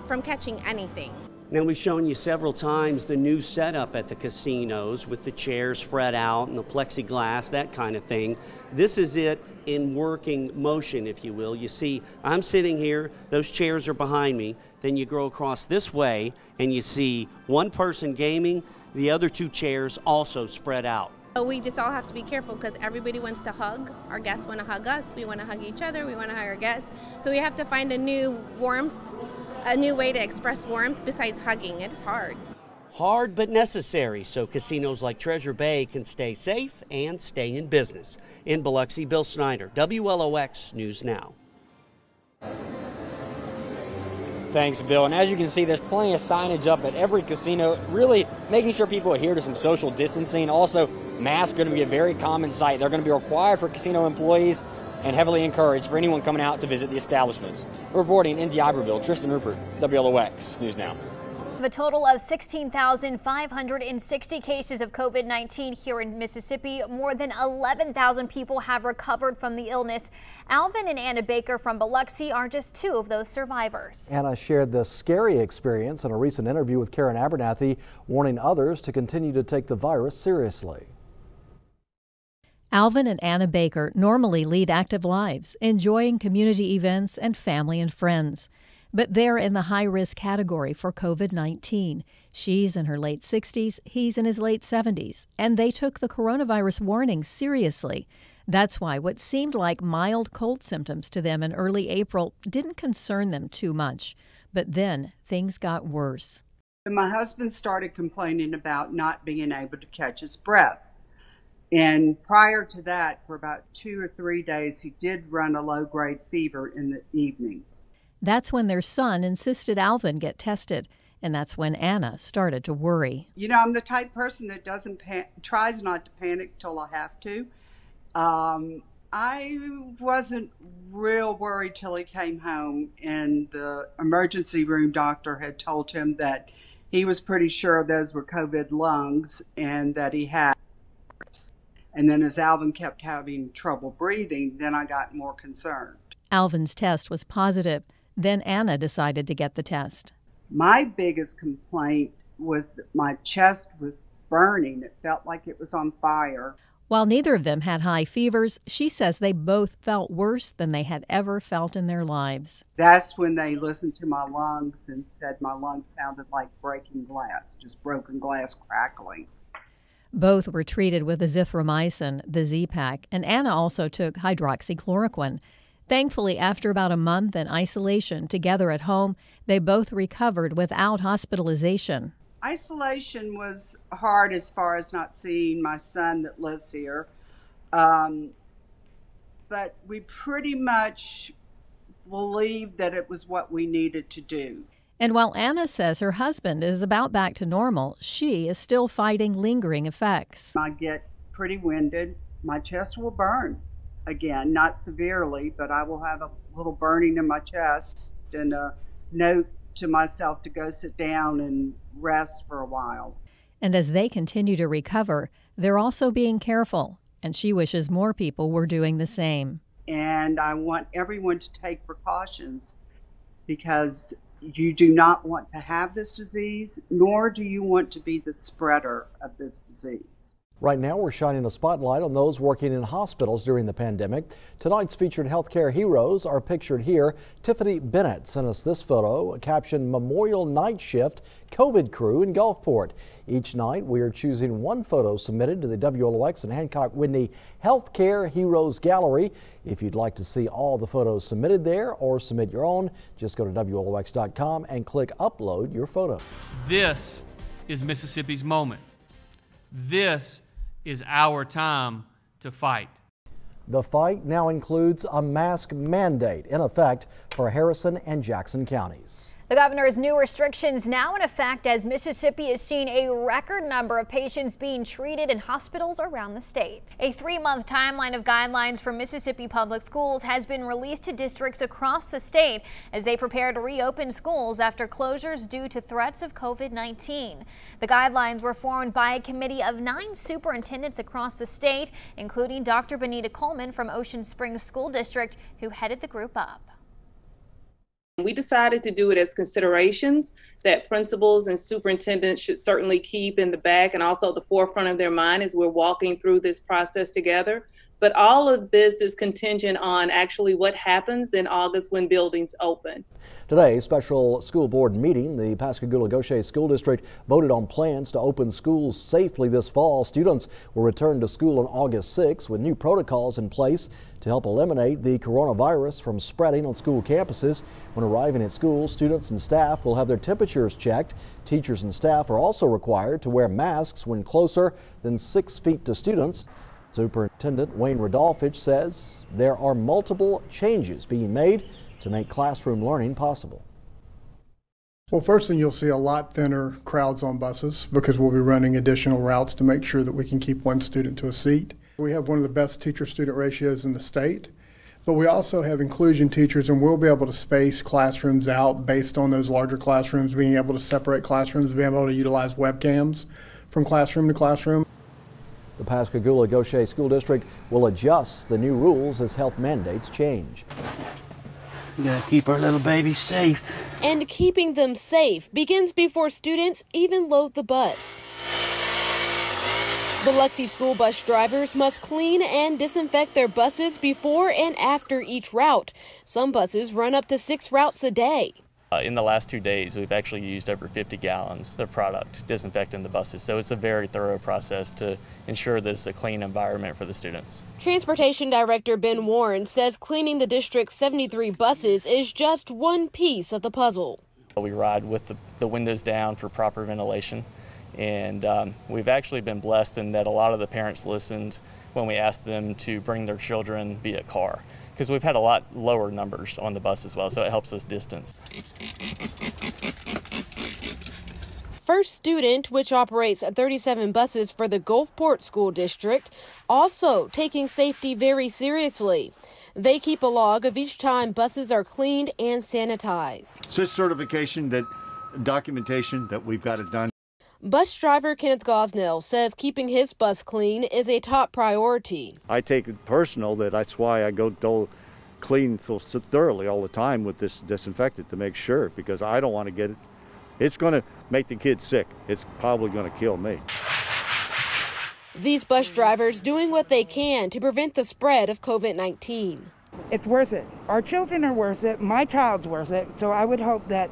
from catching anything. Now, we've shown you several times the new setup at the casinos with the chairs spread out and the plexiglass, that kind of thing. This is it in working motion, if you will. You see, I'm sitting here, those chairs are behind me, then you go across this way and you see one person gaming, the other 2 chairs also spread out. We just all have to be careful because everybody wants to hug. Our guests want to hug us. We want to hug each other. We want to hug our guests. So we have to find a new warmth, a new way to express warmth besides hugging. It's hard. Hard but necessary so casinos like Treasure Bay can stay safe and stay in business. In Biloxi, Bill Snyder, WLOX News Now. Thanks, Bill. And as you can see, there's plenty of signage up at every casino, really making sure people adhere to some social distancing. Also, masks are going to be a very common sight. They're going to be required for casino employees and heavily encouraged for anyone coming out to visit the establishments. Reporting in D'Iberville, Tristan Rupert, WLOX News Now. A total of 16,560 cases of COVID-19 here in Mississippi. More than 11,000 people have recovered from the illness. Alvin and Anna Baker from Biloxi are just two of those survivors. Anna shared the scary experience in a recent interview with Karen Abernathy, warning others to continue to take the virus seriously. Alvin and Anna Baker normally lead active lives, enjoying community events and family and friends. But they're in the high-risk category for COVID-19. She's in her late 60s, he's in his late 70s, and they took the coronavirus warning seriously. That's why what seemed like mild cold symptoms to them in early April didn't concern them too much. But then things got worse. My husband started complaining about not being able to catch his breath. And prior to that, for about 2 or 3 days, he did run a low-grade fever in the evenings. That's when their son insisted Alvin get tested, and that's when Anna started to worry. You know, I'm the type person that tries not to panic till I have to. I wasn't real worried till he came home, and the emergency room doctor had told him that he was pretty sure those were COVID lungs and that he had. And then as Alvin kept having trouble breathing, then I got more concerned. Alvin's test was positive. Then Anna decided to get the test. My biggest complaint was that my chest was burning. It felt like it was on fire. While neither of them had high fevers, she says they both felt worse than they had ever felt in their lives. That's when they listened to my lungs and said my lungs sounded like breaking glass, just broken glass crackling. Both were treated with azithromycin, the Z-Pack, and Anna also took hydroxychloroquine. Thankfully, after about a month in isolation together at home, they both recovered without hospitalization. Isolation was hard as far as not seeing my son that lives here. But we pretty much believed that it was what we needed to do. And while Anna says her husband is about back to normal, she is still fighting lingering effects. I get pretty winded. My chest will burn. Again, not severely, but I will have a little burning in my chest and a note to myself to go sit down and rest for a while. And as they continue to recover, they're also being careful, and she wishes more people were doing the same. And I want everyone to take precautions because you do not want to have this disease, nor do you want to be the spreader of this disease. Right now, we're shining a spotlight on those working in hospitals during the pandemic. Tonight's featured healthcare heroes are pictured here. Tiffany Bennett sent us this photo, captioned Memorial Night Shift COVID Crew in Gulfport. Each night, we are choosing one photo submitted to the WLOX and Hancock Whitney Healthcare Heroes Gallery. If you'd like to see all the photos submitted there or submit your own, just go to WLOX.com and click Upload your photo. This is Mississippi's moment. This is our time to fight. The fight now includes a mask mandate in effect for Harrison and Jackson counties. The governor's new restrictions now in effect as Mississippi is seeing a record number of patients being treated in hospitals around the state. A 3-month timeline of guidelines for Mississippi public schools has been released to districts across the state as they prepare to reopen schools after closures due to threats of COVID-19. The guidelines were formed by a committee of 9 superintendents across the state, including Dr. Benita Coleman from Ocean Springs School District, who headed the group up. We decided to do it as considerations that principals and superintendents should certainly keep in the back and also the forefront of their mind as we're walking through this process together. But all of this is contingent on actually what happens in August when buildings open. Today, special school board meeting. The Pascagoula-Gaucher School District voted on plans to open schools safely this fall. Students will return to school on August 6th with new protocols in place to help eliminate the coronavirus from spreading on school campuses. When arriving at school, students and staff will have their temperatures checked. Teachers and staff are also required to wear masks when closer than 6 feet to students. Superintendent Wayne Rodolphich says there are multiple changes being made to make classroom learning possible. Well, first thing, you'll see a lot thinner crowds on buses because we'll be running additional routes to make sure that we can keep one student to a seat. We have one of the best teacher-student ratios in the state, but we also have inclusion teachers, and we'll be able to space classrooms out based on those larger classrooms, being able to separate classrooms, being able to utilize webcams from classroom to classroom. The Pascagoula-Gaucher School District will adjust the new rules as health mandates change. We gotta keep our little babies safe. And keeping them safe begins before students even load the bus. Biloxi school bus drivers must clean and disinfect their buses before and after each route. Some buses run up to 6 routes a day. In the last 2 days, we've actually used over 50 gallons of product disinfecting the buses. So it's a very thorough process to ensure that it's a clean environment for the students. Transportation Director Ben Warren says cleaning the district's 73 buses is just one piece of the puzzle. We ride with the windows down for proper ventilation. And we've actually been blessed in that a lot of the parents listened when we asked them to bring their children via car, because we've had a lot lower numbers on the bus as well, so it helps us distance. First Student, which operates 37 buses for the Gulfport School District, also taking safety very seriously. They keep a log of each time buses are cleaned and sanitized. It's just certification, that documentation that we've got it done. Bus driver Kenneth Gosnell says keeping his bus clean is a top priority. I take it personal that that's why I go clean so thoroughly all the time with this disinfectant to make sure, because I don't want to get it. It's going to make the kids sick. It's probably going to kill me. These bus drivers doing what they can to prevent the spread of COVID-19. It's worth it. Our children are worth it. My child's worth it. So I would hope that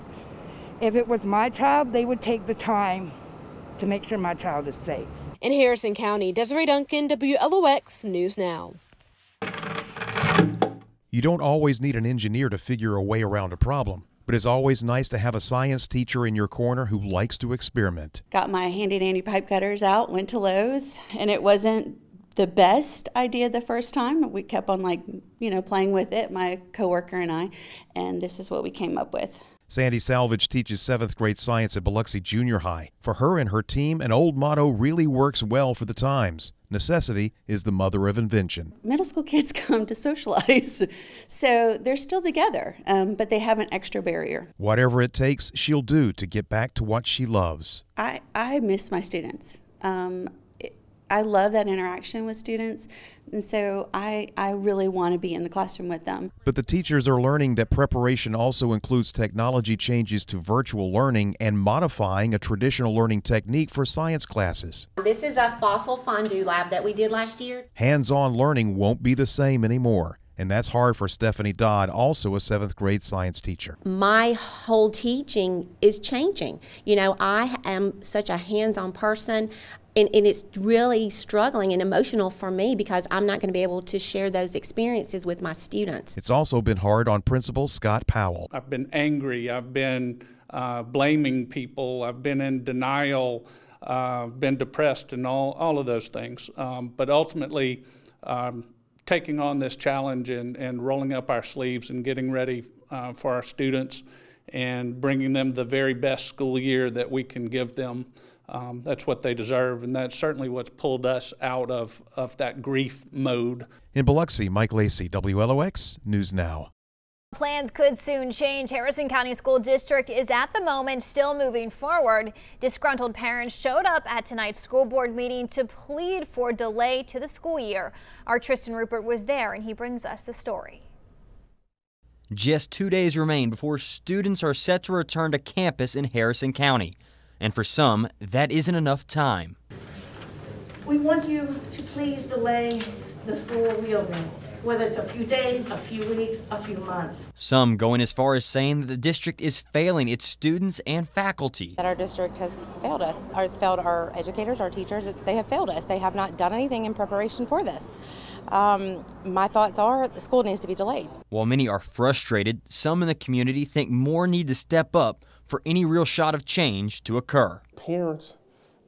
if it was my child, they would take the time to make sure my child is safe. In Harrison County, Desiree Duncan, WLOX News Now. You don't always need an engineer to figure a way around a problem, but it's always nice to have a science teacher in your corner who likes to experiment. Got my handy-dandy pipe cutters out, went to Lowe's, and it wasn't the best idea the first time. We kept on playing with it, my coworker and I, and this is what we came up with. Sandy Salvage teaches 7th grade science at Biloxi Junior High. For her and her team, an old motto really works well for the times. Necessity is the mother of invention. Middle school kids come to socialize, so they're still together, but they have an extra barrier. Whatever it takes, she'll do to get back to what she loves. I miss my students. I love that interaction with students, and so I really want to be in the classroom with them. But the teachers are learning that preparation also includes technology changes to virtual learning and modifying a traditional learning technique for science classes. This is a fossil fondue lab that we did last year. Hands-on learning won't be the same anymore. And that's hard for Stephanie Dodd, also a 7th grade science teacher. My whole teaching is changing. You know, I am such a hands-on person, and it's really struggling and emotional for me because I'm not going to be able to share those experiences with my students. It's also been hard on Principal Scott Powell. I've been angry. I've been blaming people. I've been in denial, been depressed, and all of those things. But ultimately, taking on this challenge and rolling up our sleeves and getting ready for our students and bringing them the very best school year that we can give them. That's what they deserve, and that's certainly what's pulled us out of that grief mode. In Biloxi, Mike Lacey, WLOX News Now. Plans could soon change. Harrison County School District is at the moment still moving forward. Disgruntled parents showed up at tonight's school board meeting to plead for delay to the school year. Our Tristan Rupert was there, and he brings us the story. Just 2 days remain before students are set to return to campus in Harrison County. And for some, that isn't enough time. We want you to please delay the school reopening, whether it's a few days, a few weeks, a few months. Some going as far as saying that the district is failing its students and faculty. That our district has failed us, or has failed our educators, our teachers. They have failed us. They have not done anything in preparation for this. My thoughts are the school needs to be delayed. While many are frustrated, some in the community think more need to step up for any real shot of change to occur. Parents,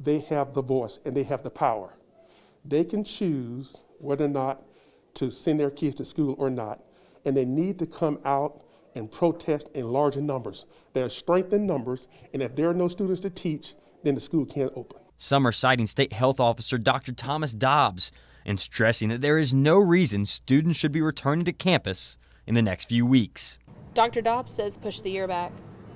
they have the voice and they have the power. They can choose whether or not to send their kids to school or not, and they need to come out and protest in larger numbers. There's strength in numbers, and if there are no students to teach, then the school can't open. Some are citing State Health Officer Dr. Thomas Dobbs and stressing that there is no reason students should be returning to campus in the next few weeks. Dr. Dobbs says push the year back.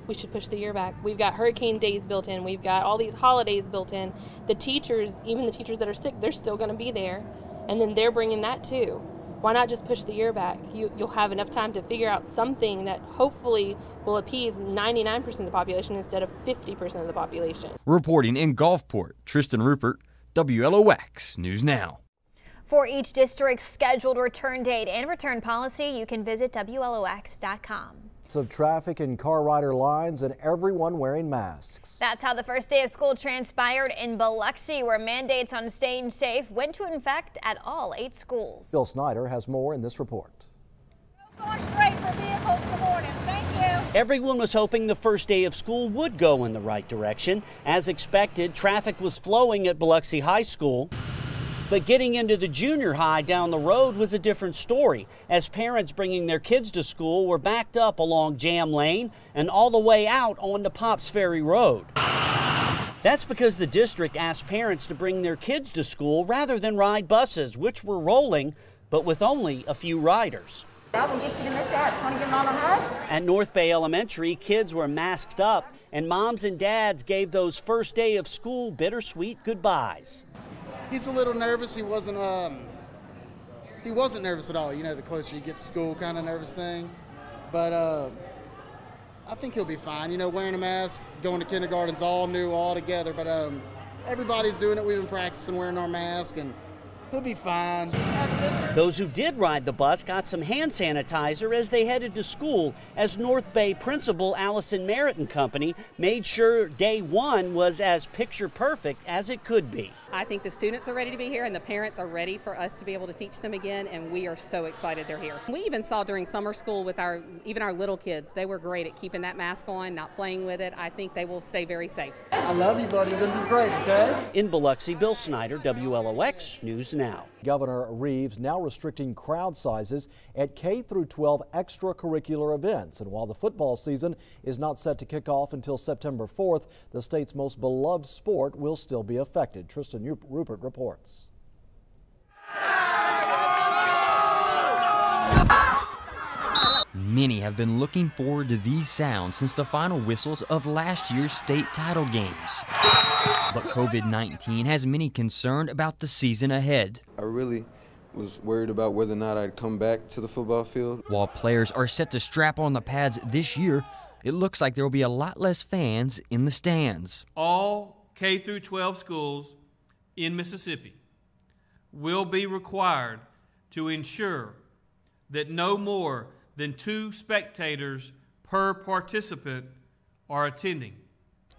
We should push the year back. We've got hurricane days built in. We've got all these holidays built in. The teachers, even the teachers that are sick, they're still going to be there. And then they're bringing that too. Why not just push the year back? You'll have enough time to figure out something that hopefully will appease 99% of the population instead of 50% of the population. Reporting in Gulfport, Tristan Rupert, WLOX News Now. For each district's scheduled return date and return policy, you can visit WLOX.com. Of traffic and car rider lines and everyone wearing masks. That's how the first day of school transpired in Biloxi, where mandates on staying safe went into effect at all 8 schools. Bill Snyder has more in this report. Going straight for vehicles in the morning. Thank you. Everyone was hoping the first day of school would go in the right direction. As expected, traffic was flowing at Biloxi High School. But getting into the junior high down the road was a different story, as parents bringing their kids to school were backed up along Jam Lane and all the way out onto Pops Ferry Road. That's because the district asked parents to bring their kids to school rather than ride buses, which were rolling, but with only a few riders. I will get you to Miss Dad. Want to get on a hug? At North Bay Elementary, kids were masked up, and moms and dads gave those first day of school bittersweet goodbyes. He's a little nervous. He wasn't nervous at all. You know, the closer you get to school kind of nervous thing. But I think he'll be fine. You know, wearing a mask, going to kindergarten's all new all together. But everybody's doing it. We've been practicing wearing our mask, and he'll be fine. Those who did ride the bus got some hand sanitizer as they headed to school, as North Bay principal Allison Merritt and company made sure day one was as picture perfect as it could be. I think the students are ready to be here and the parents are ready for us to be able to teach them again, and we are so excited they're here. We even saw during summer school with even our little kids, they were great at keeping that mask on, not playing with it. I think they will stay very safe. I love you, buddy. This is great, okay? In Biloxi, Bill Snyder, WLOX News Now. Governor Reeves now restricting crowd sizes at K-12 extracurricular events. And while the football season is not set to kick off until September 4th, the state's most beloved sport will still be affected. Tristan Rupert reports. Many have been looking forward to these sounds since the final whistles of last year's state title games. But COVID-19 has many concerned about the season ahead. I really was worried about whether or not I'd come back to the football field. While players are set to strap on the pads this year, it looks like there will be a lot less fans in the stands. All K-12 schools in Mississippi will be required to ensure that no more than 2 spectators per participant are attending.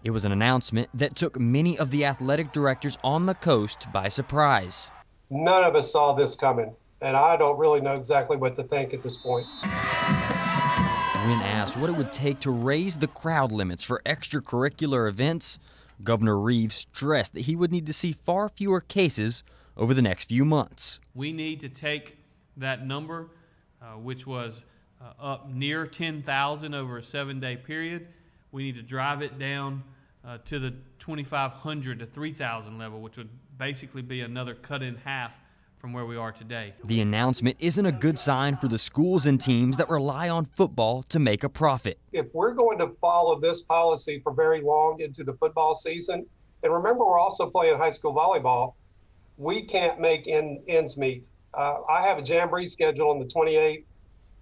It was an announcement that took many of the athletic directors on the coast by surprise. None of us saw this coming, and I don't really know exactly what to think at this point. When asked what it would take to raise the crowd limits for extracurricular events, Governor Reeves stressed that he would need to see far fewer cases over the next few months. We need to take that number, which was up near 10,000 over a 7-day period. We need to drive it down to the 2,500 to 3,000 level, which would basically be another cut in half from where we are today. The announcement isn't a good sign for the schools and teams that rely on football to make a profit. If we're going to follow this policy for very long into the football season, and remember we're also playing high school volleyball, we can't make ends meet. I have a jamboree schedule on the 28th,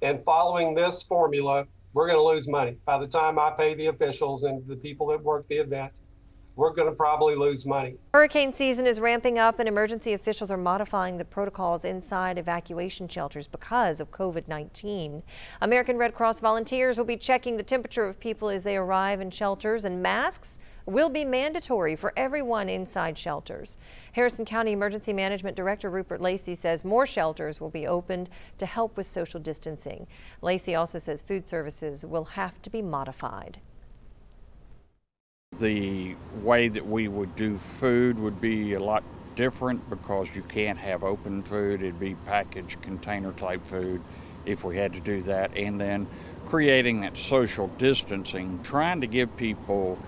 and following this formula, we're going to lose money. By the time I pay the officials and the people that work the event, we're going to probably lose money. Hurricane season is ramping up and emergency officials are modifying the protocols inside evacuation shelters because of COVID-19. American Red Cross volunteers will be checking the temperature of people as they arrive in shelters, and masks will be mandatory for everyone inside shelters. Harrison County Emergency Management Director Rupert Lacey says more shelters will be opened to help with social distancing. Lacey also says food services will have to be modified. The way that we would do food would be a lot different because you can't have open food. It'd be packaged container type food if we had to do that. And then creating that social distancing, trying to give people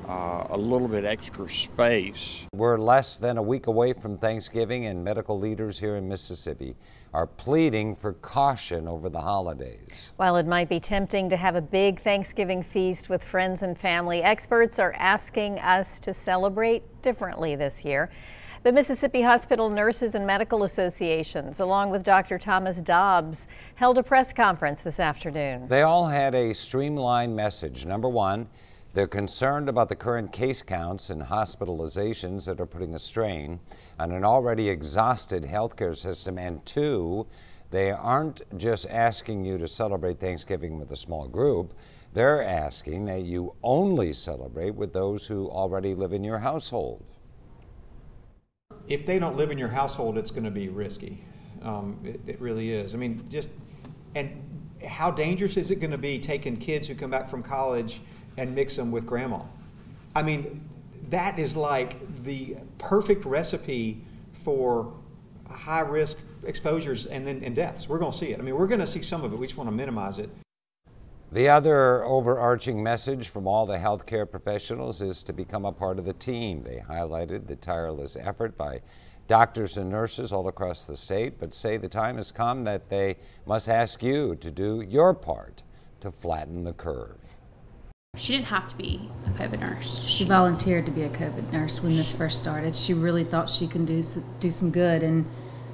a little bit extra space. We're less than a week away from Thanksgiving, and medical leaders here in Mississippi are pleading for caution over the holidays. While it might be tempting to have a big Thanksgiving feast with friends and family, experts are asking us to celebrate differently this year. The Mississippi Hospital Nurses and Medical Associations, along with Dr. Thomas Dobbs, held a press conference this afternoon. They all had a streamlined message. Number one, they're concerned about the current case counts and hospitalizations that are putting a strain on an already exhausted healthcare system. And two, they aren't just asking you to celebrate Thanksgiving with a small group. They're asking that you only celebrate with those who already live in your household. If they don't live in your household, it's going to be risky. It really is. I mean, and how dangerous is it going to be taking kids who come back from college and mix them with grandma? I mean, that is like the perfect recipe for high risk exposures and deaths. We're going to see it. I mean, we're going to see some of it. We just want to minimize it. The other overarching message from all the healthcare professionals is to become a part of the team. They highlighted the tireless effort by doctors and nurses all across the state, but say the time has come that they must ask you to do your part to flatten the curve. She didn't have to be a COVID nurse. She volunteered to be a COVID nurse when this first started. She really thought she can do some good, and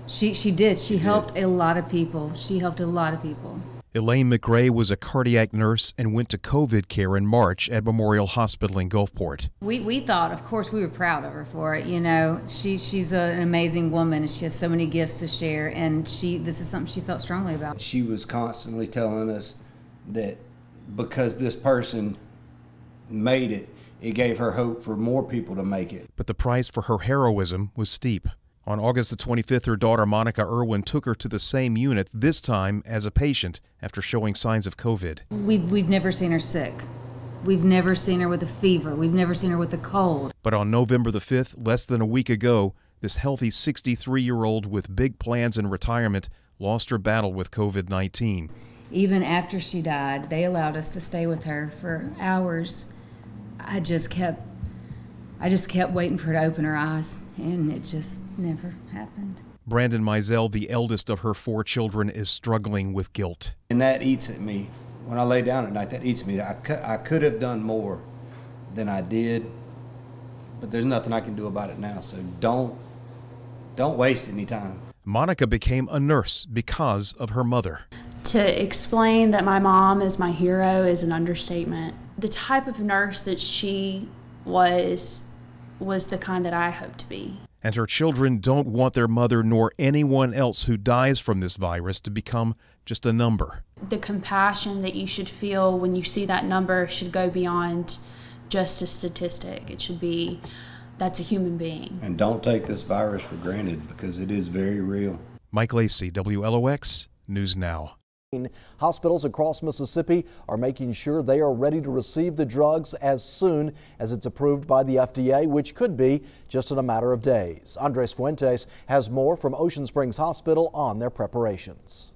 she did. She helped a lot of people. She helped a lot of people. Elaine McRae was a cardiac nurse and went to COVID care in March at Memorial Hospital in Gulfport. We thought, of course, we were proud of her for it. You know, she's an amazing woman, and she has so many gifts to share, and this is something she felt strongly about. She was constantly telling us that because this person made it, it gave her hope for more people to make it. But the price for her heroism was steep. On August the 25th, her daughter Monica Irwin took her to the same unit, this time as a patient, after showing signs of COVID. We've never seen her sick. We've never seen her with a fever. We've never seen her with a cold. But on November the 5th, less than a week ago, this healthy 63-year-old with big plans in retirement lost her battle with COVID-19. Even after she died, they allowed us to stay with her for hours. I just kept waiting for her to open her eyes, and it just never happened. Brandon Mizell, the eldest of her 4 children, is struggling with guilt. And that eats at me. When I lay down at night, that eats me. I could have done more than I did, but there's nothing I can do about it now, so don't waste any time. Monica became a nurse because of her mother. To explain that my mom is my hero is an understatement. The type of nurse that she was the kind that I hope to be. And her children don't want their mother nor anyone else who dies from this virus to become just a number. The compassion that you should feel when you see that number should go beyond just a statistic. It should be, that's a human being. And don't take this virus for granted, because it is very real. Mike Lacey, WLOX News Now. Hospitals across Mississippi are making sure they are ready to receive the drugs as soon as it's approved by the FDA, which could be just in a matter of days. Andres Fuentes has more from Ocean Springs Hospital on their preparations.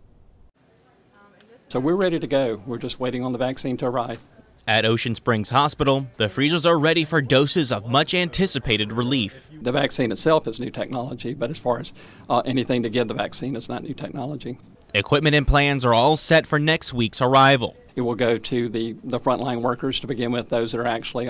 So we're ready to go. We're just waiting on the vaccine to arrive. At Ocean Springs Hospital, the freezers are ready for doses of much anticipated relief. The vaccine itself is new technology, but as far as anything to give the vaccine is not new technology. Equipment and plans are all set for next week's arrival. It will go to the frontline workers to begin with, those that are actually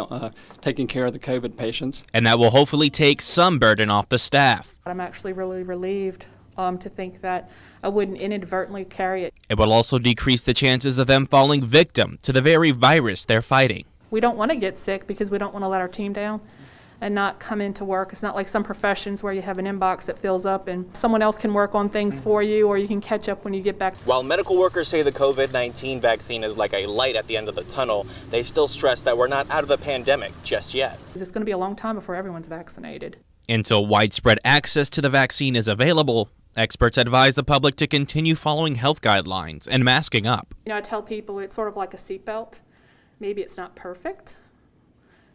taking care of the COVID patients. And that will hopefully take some burden off the staff. I'm actually really relieved to think that I wouldn't inadvertently carry it. It will also decrease the chances of them falling victim to the very virus they're fighting. We don't want to get sick because we don't want to let our team down and not come into work. It's not like some professions where you have an inbox that fills up and someone else can work on things for you, or you can catch up when you get back. While medical workers say the COVID-19 vaccine is like a light at the end of the tunnel, they still stress that we're not out of the pandemic just yet. It's going to be a long time before everyone's vaccinated. Until widespread access to the vaccine is available, experts advise the public to continue following health guidelines and masking up. You know, I tell people it's sort of like a seatbelt. Maybe it's not perfect,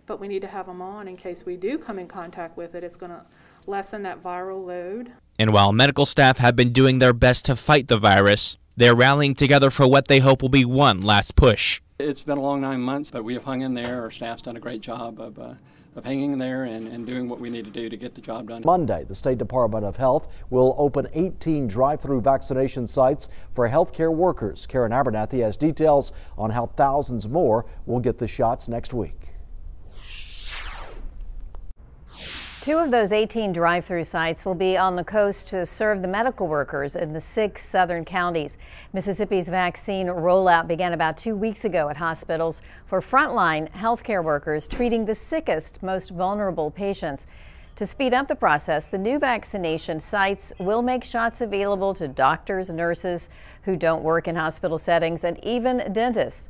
but we need to have them on in case we do come in contact with it. It's going to lessen that viral load. And while medical staff have been doing their best to fight the virus, They're rallying together for what they hope will be one last push. It's been a long 9 months, but we have hung in there. Our staff's done a great job of hanging in there and doing what we need to do to get the job done. Monday, the State Department of Health will open 18 drive-through vaccination sites for healthcare workers. Karen Abernathy has details on how thousands more will get the shots next week. 2 of those 18 drive-through sites will be on the coast to serve the medical workers in the 6 southern counties. Mississippi's vaccine rollout began about 2 weeks ago at hospitals for frontline healthcare workers treating the sickest, most vulnerable patients. To speed up the process, the new vaccination sites will make shots available to doctors, nurses who don't work in hospital settings, and even dentists.